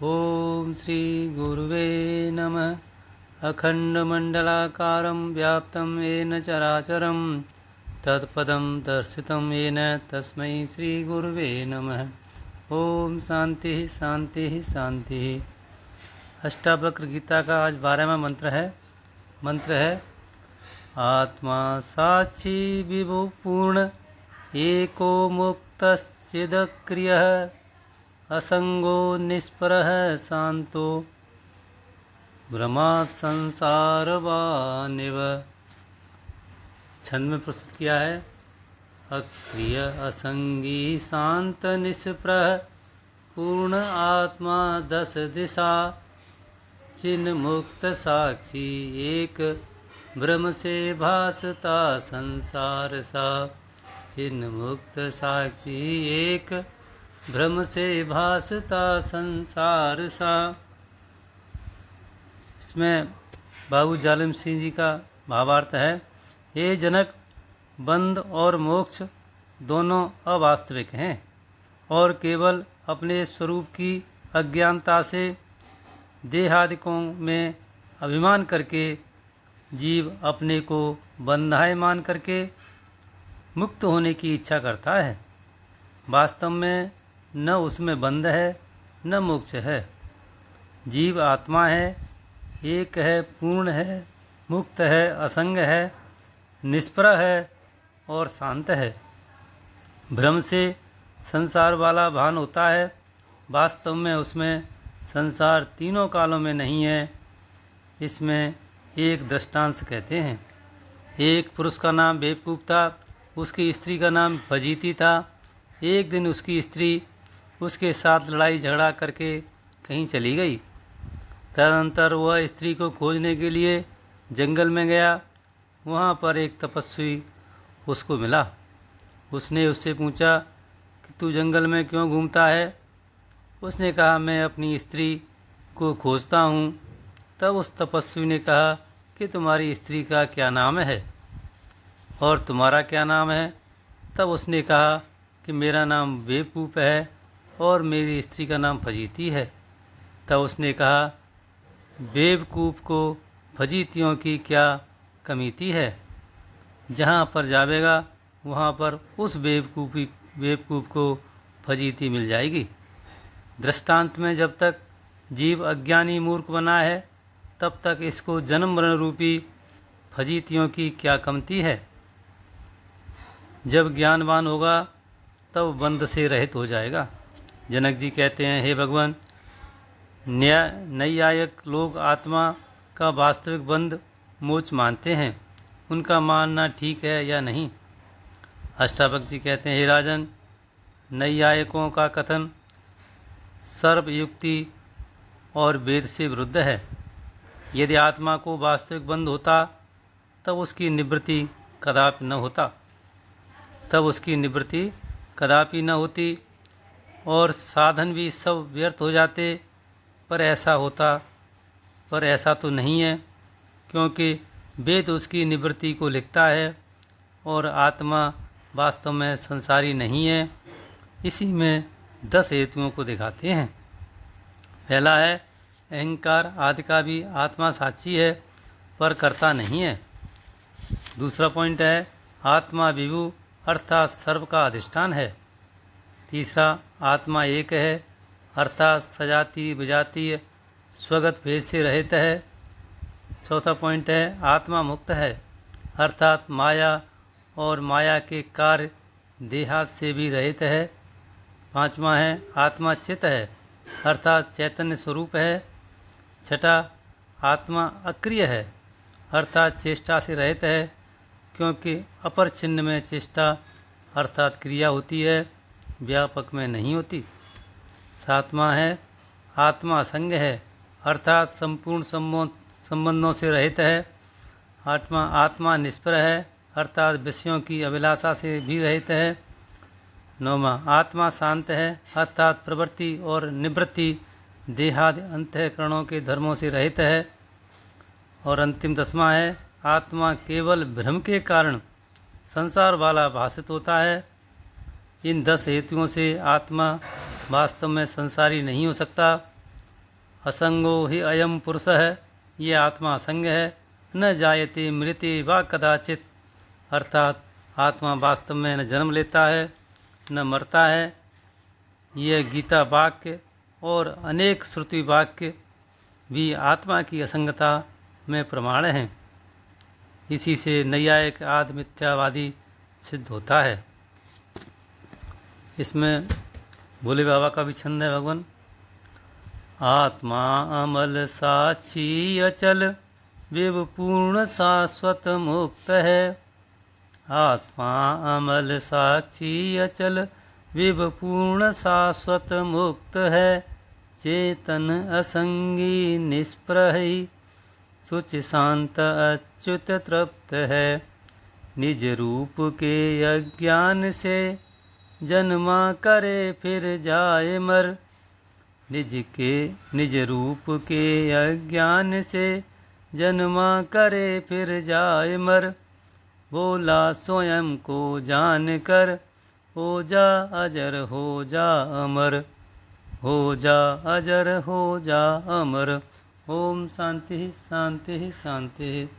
ओम श्री गुरुवे नमः। अखंडमंडलाकारं व्याप्तं येन चराचरं तत्पदं दर्शितं येन तस्मै श्री गुरुवे नमः। ओम शांति शांति शांति। अष्टावक्र गीता का आज 12वां मंत्र है आत्मा साक्षी विभु पूर्ण एको मुक्तश्चिदक्रियः असंगो निष्परः शांतो ब्रह्मा संसारवानिव। छंद में प्रस्तुत किया है अक्रिय असंगी शांत निष्प्रह पूर्ण आत्मा दस दिशा चिन्ह मुक्त साक्षी एक ब्रह्म से भासता संसार सा। चिन्ह मुक्त साक्षी एक ब्रह्म से भासता संसार सा। इसमें बाबू जालिम सिंह जी का भावार्थ है, हे जनक, बंध और मोक्ष दोनों अवास्तविक हैं और केवल अपने स्वरूप की अज्ञानता से देहादिकों में अभिमान करके जीव अपने को बंधाए मान करके मुक्त होने की इच्छा करता है। वास्तव में न उसमें बंध है न मोक्ष है। जीव आत्मा है, एक है, पूर्ण है, मुक्त है, असंग है, निष्प्रह है और शांत है। भ्रम से संसार वाला भान होता है, वास्तव में उसमें संसार तीनों कालों में नहीं है। इसमें एक दृष्टांत कहते हैं। एक पुरुष का नाम बेवकूफ़ था, उसकी स्त्री का नाम फजीती था। एक दिन उसकी स्त्री उसके साथ लड़ाई झगड़ा करके कहीं चली गई। तदनंतर वह स्त्री को खोजने के लिए जंगल में गया। वहाँ पर एक तपस्वी उसको मिला। उसने उससे पूछा कि तू जंगल में क्यों घूमता है। उसने कहा मैं अपनी स्त्री को खोजता हूँ। तब उस तपस्वी ने कहा कि तुम्हारी स्त्री का क्या नाम है और तुम्हारा क्या नाम है। तब उसने कहा कि मेरा नाम बेवकूफ़ है और मेरी स्त्री का नाम फजीती है। तब उसने कहा बेवकूफ़ को फजीतियों की क्या कमीती है। जहाँ पर जावेगा वहाँ पर उस बेवकूफ़ को फजीती मिल जाएगी। दृष्टांत में जब तक जीव अज्ञानी मूर्ख बना है तब तक इसको जन्म मरण रूपी फजीतियों की क्या कमती है। जब ज्ञानवान होगा तब बंध से रहित हो जाएगा। जनक जी कहते हैं, हे भगवान, नैयायिक लोग आत्मा का वास्तविक बंध मोक्ष मानते हैं। उनका मानना ठीक है या नहीं। अष्टावक्र जी कहते हैं, हे राजन, नैयायिकों का कथन सर्वयुक्ति और वेद से विरुद्ध है। यदि आत्मा को वास्तविक बंध होता तब उसकी निवृत्ति कदापि न होती और साधन भी सब व्यर्थ हो जाते। पर ऐसा तो नहीं है, क्योंकि वेद उसकी निवृत्ति को लिखता है और आत्मा वास्तव में संसारी नहीं है। इसी में 10 हेतुओं को दिखाते हैं। पहला है अहंकार आदि का भी आत्मा साक्षी है पर कर्ता नहीं है। दूसरा पॉइंट है आत्मा विभु अर्थात सर्व का अधिष्ठान है। तीसरा आत्मा एक है अर्थात सजातीय विजातीय स्वगत भेद से रहित है। चौथा पॉइंट है आत्मा मुक्त है अर्थात माया और माया के कार्य देहात से भी रहित है। पांचवा है आत्मा चित्त है अर्थात चैतन्य स्वरूप है। छठा आत्मा अक्रिय है अर्थात चेष्टा से रहित है, क्योंकि अपर चिन्ह में चेष्टा अर्थात क्रिया होती है, व्यापक में नहीं होती। सातवां है आत्मा असंग है अर्थात संपूर्ण संबंधों से रहित है। आत्मा निष्प्रह है अर्थात विषयों की अभिलाषा से भी रहित है। नौवां आत्मा शांत है अर्थात प्रवृत्ति और निवृत्ति देहादि अंतःकरणों के धर्मों से रहित है। और अंतिम 10वां है आत्मा केवल भ्रम के कारण संसार वाला भाषित होता है। इन 10 हेतुओं से आत्मा वास्तव में संसारी नहीं हो सकता असंगो ही अयम पुरुषः, ये आत्मा असंग है। न जायते मृति वा कदाचित, अर्थात आत्मा वास्तव में न जन्म लेता है न मरता है। यह गीता वाक्य और अनेक श्रुति वाक्य भी आत्मा की असंगता में प्रमाण हैं। इसी से नैयायिक आदि मिथ्यावादी सिद्ध होता है। इसमें भोले बाबा का भी छंद है भगवान। आत्मा अमल साक्षी अचल, विभपूर्ण शाश्वत मुक्त है। आत्मा अमल साक्षी अचल, विभपूर्ण शाश्वत मुक्त है। चेतन असंगी निष्प्रही, शुच शांत अच्युत तृप्त है। निज रूप के अज्ञान से, जन्मा करे फिर जाए मर। निज रूप के अज्ञान से, जन्मा करे फिर जाए मर। बोला स्वयं को जान कर, हो जा अजर हो जा अमर। हो जा अजर हो जा अमर। ओम शांति शांति शांति।